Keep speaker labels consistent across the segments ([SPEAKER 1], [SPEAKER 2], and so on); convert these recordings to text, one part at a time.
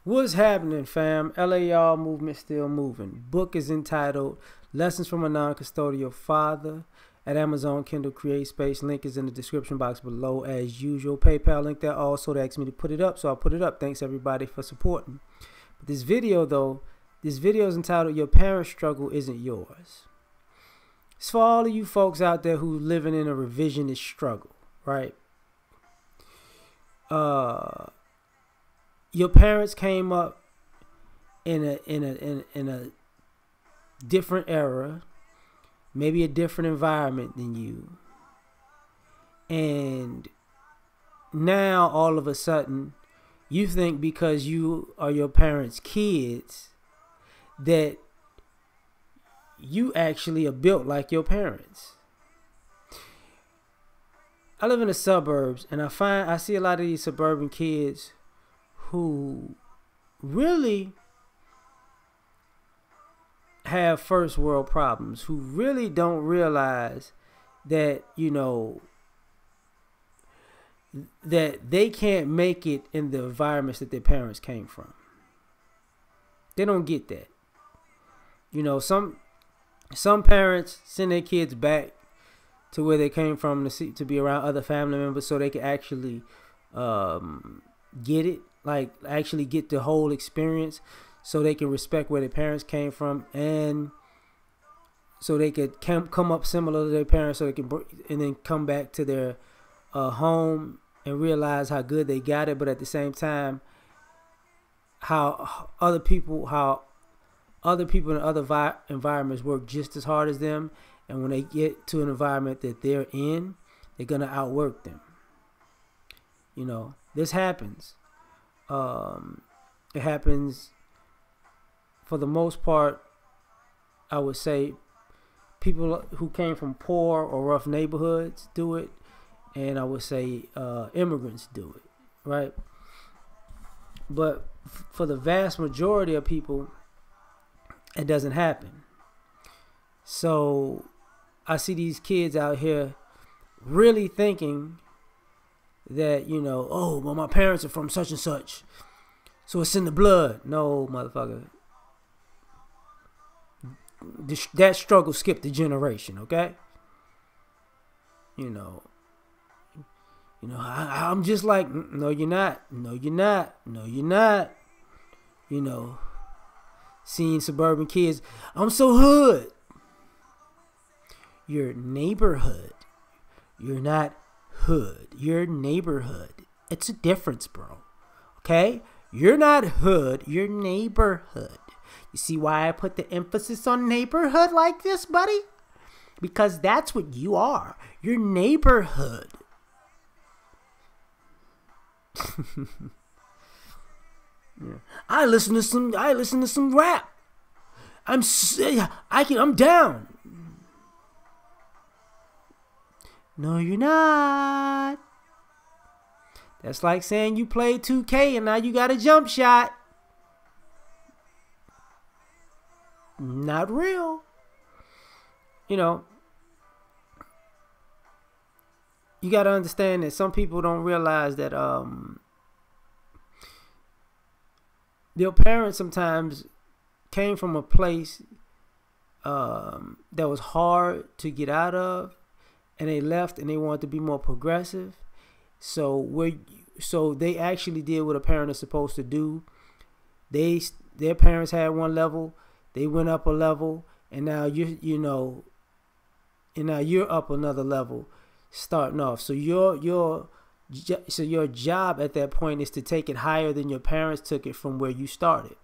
[SPEAKER 1] What's happening, fam? L.A.R. movement still moving. Book is entitled Lessons from a Non-Custodial Father at Amazon Kindle Create Space. Link is in the description box below as usual. PayPal link there also. They asked me to put it up, so I'll put it up. Thanks everybody for supporting. But this video though, this video is entitled Your Parents' Struggle Isn't Yours. It's for all of you folks out there who living in a revisionist struggle, right? Your parents came up in a different era, maybe a different environment than you, and now all of a sudden you think because you are your parents' kids that you actually are built like your parents. I live in the suburbs, and I see a lot of these suburban kids who really have first world problems, who really don't realize that, you know, that they can't make it in the environments that their parents came from. They don't get that. You know, some parents send their kids back to where they came from to be around other family members so they can actually get it. Like actually get the whole experience so they can respect where their parents came from, and so they could come up similar to their parents, so they can and then come back to their home and realize how good they got it, but at the same time how other people in other environments work just as hard as them, and when they get to an environment that they're in, they're gonna outwork them. You know, this happens. It happens for the most part. I would say people who came from poor or rough neighborhoods do it, and I would say immigrants do it, right? But for the vast majority of people, it doesn't happen. So I see these kids out here really thinking that, you know, oh, well, my parents are from such and such, so it's in the blood. No, motherfucker. That struggle skipped a generation, okay? You know, I'm just like, no, you're not. No, you're not. No, you're not. You know, seeing suburban kids, I'm so hood. Your neighborhood. You're not hood. Your neighborhood. It's a difference, bro. Okay? You're not hood. You're neighborhood. You see why I put the emphasis on neighborhood like this, buddy? Because that's what you are. Your neighborhood. Yeah. I listen to some rap. I'm down. No, you're not. That's like saying you played 2K and now you got a jump shot. Not real. You know, you got to understand that some people don't realize that their parents sometimes came from a place that was hard to get out of, and they left and they wanted to be more progressive. So they actually did what a parent is supposed to do. Their parents had one level, they went up a level, and now you're up another level, starting off. So your job at that point is to take it higher than your parents took it from where you started,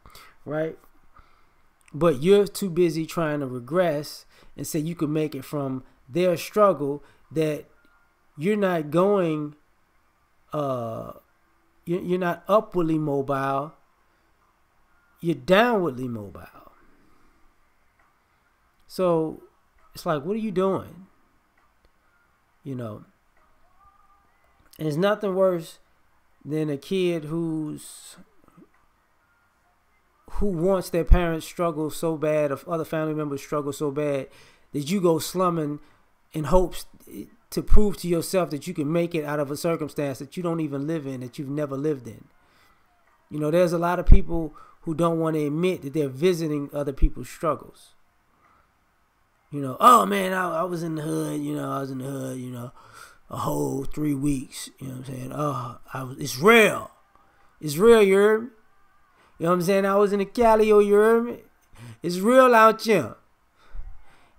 [SPEAKER 1] right? But you're too busy trying to regress and say you can make it from their struggle, that you're not going, you're not upwardly mobile, you're downwardly mobile. So it's like, what are you doing? You know, and it's nothing worse than a kid who wants their parents struggle so bad, or other family members struggle so bad, that you go slumming in hopes to prove to yourself that you can make it out of a circumstance that you don't even live in, that you've never lived in. You know, there's a lot of people who don't want to admit that they're visiting other people's struggles. You know, oh man, I was in the hood, a whole 3 weeks. You know what I'm saying? It's real. It's real, you heard me? You know what I'm saying? I was in the Cali, you heard me? It's real out here.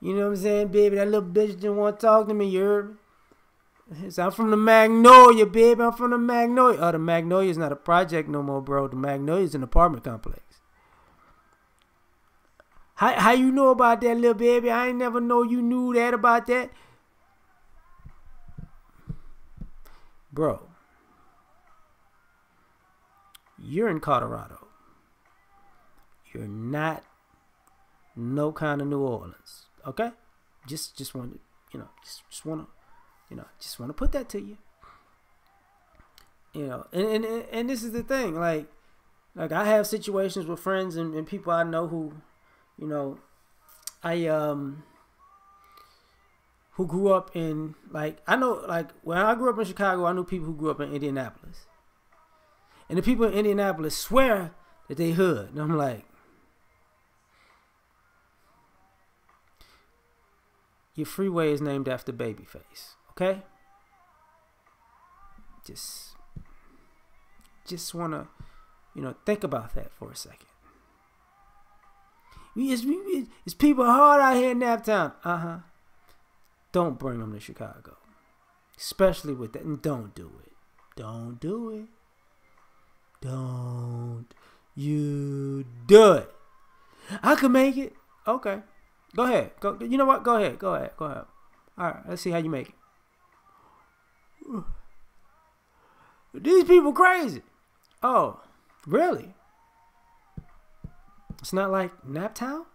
[SPEAKER 1] You know what I'm saying, baby? That little bitch didn't want to talk to me, you heard me? So I'm from the Magnolia, baby. I'm from the Magnolia. Oh, the Magnolia is not a project no more, bro. The Magnolia is an apartment complex. How you know about that, little baby? I ain't never know you knew that about that. Bro, you're in Colorado. You're not no kind of New Orleans, okay? Just want to, just want to put that to you. You know, and this is the thing, like I have situations with friends and people I know who, you know, who grew up in, like, I know, like, when I grew up in Chicago, I knew people who grew up in Indianapolis. And the people in Indianapolis swear that they hood. And I'm like, your freeway is named after Babyface, okay? Just want to, think about that for a second. It's people hard out here in Naptown. Uh-huh. Don't bring them to Chicago. Especially with that. And don't do it. Don't do it. Don't you do it. I can make it. Okay. Go ahead. Go. You know what? Go ahead. Go ahead. All right. Let's see how you make it. These people crazy. Oh, really? It's not like Naptown?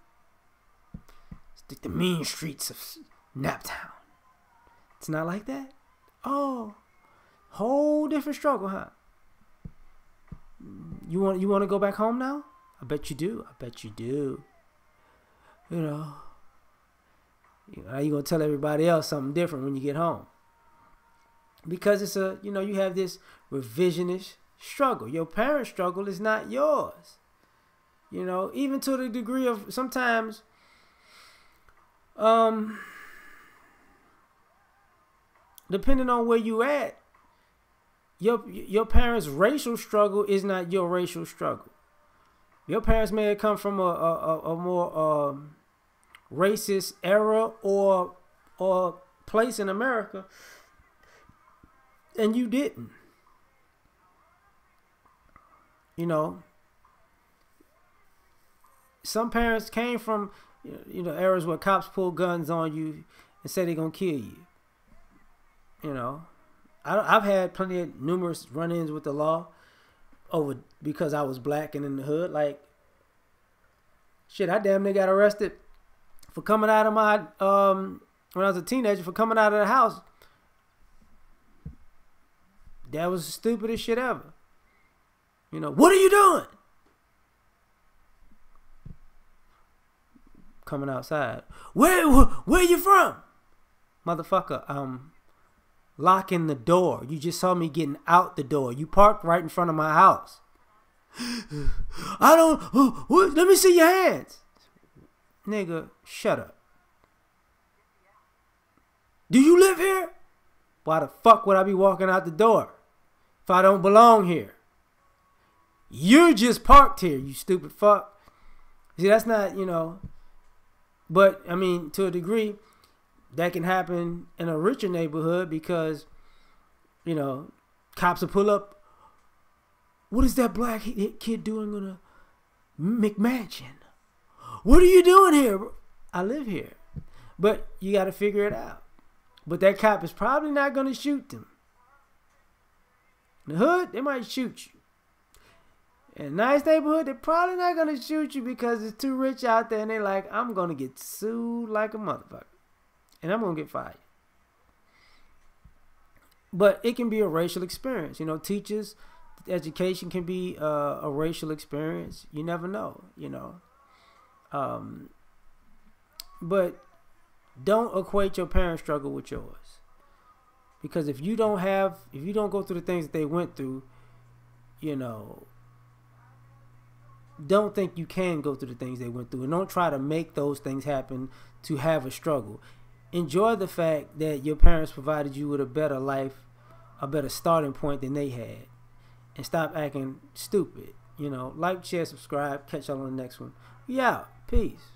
[SPEAKER 1] It's like the mean streets of Naptown. It's not like that? Oh, whole different struggle, huh? You want to go back home now? I bet you do. You know, how you gonna tell everybody else something different when you get home? Because it's you have this revisionist struggle. Your parents' struggle is not yours. You know, even to the degree of sometimes, depending on where you at, your parents' racial struggle is not your racial struggle. Your parents may have come from a more racist era or place in America, and you didn't. You know, some parents came from eras where cops pull guns on you and say they're gonna kill you. You know, I've had numerous run-ins with the law because I was black and in the hood. Like, shit, I damn near got arrested for coming out of my when I was a teenager, for coming out of the house. That was the stupidest shit ever. What are you doing? Coming outside. Where you from? Motherfucker, locking the door. You just saw me getting out the door. You parked right in front of my house. Let me see your hands. Nigga, shut up. Do you live here? Why the fuck would I be walking out the door if I don't belong here? You're just parked here, you stupid fuck. See, that's not, but, I mean, to a degree, that can happen in a richer neighborhood because, cops will pull up. What is that black kid doing in a McMansion? What are you doing here, bro? I live here. But you got to figure it out. But that cop is probably not going to shoot them. In the hood, they might shoot you. In a nice neighborhood, they're probably not going to shoot you because it's too rich out there and they're like, I'm going to get sued like a motherfucker. And I'm going to get fired. But it can be a racial experience. Teachers, education can be a racial experience. You never know, But don't equate your parents' struggle with yours. Because if you don't go through the things that they went through, don't think you can go through the things they went through, and don't try to make those things happen to have a struggle. Enjoy the fact that your parents provided you with a better life, a better starting point than they had, and stop acting stupid. Like, share, subscribe. Catch y'all on the next one. We out. Peace.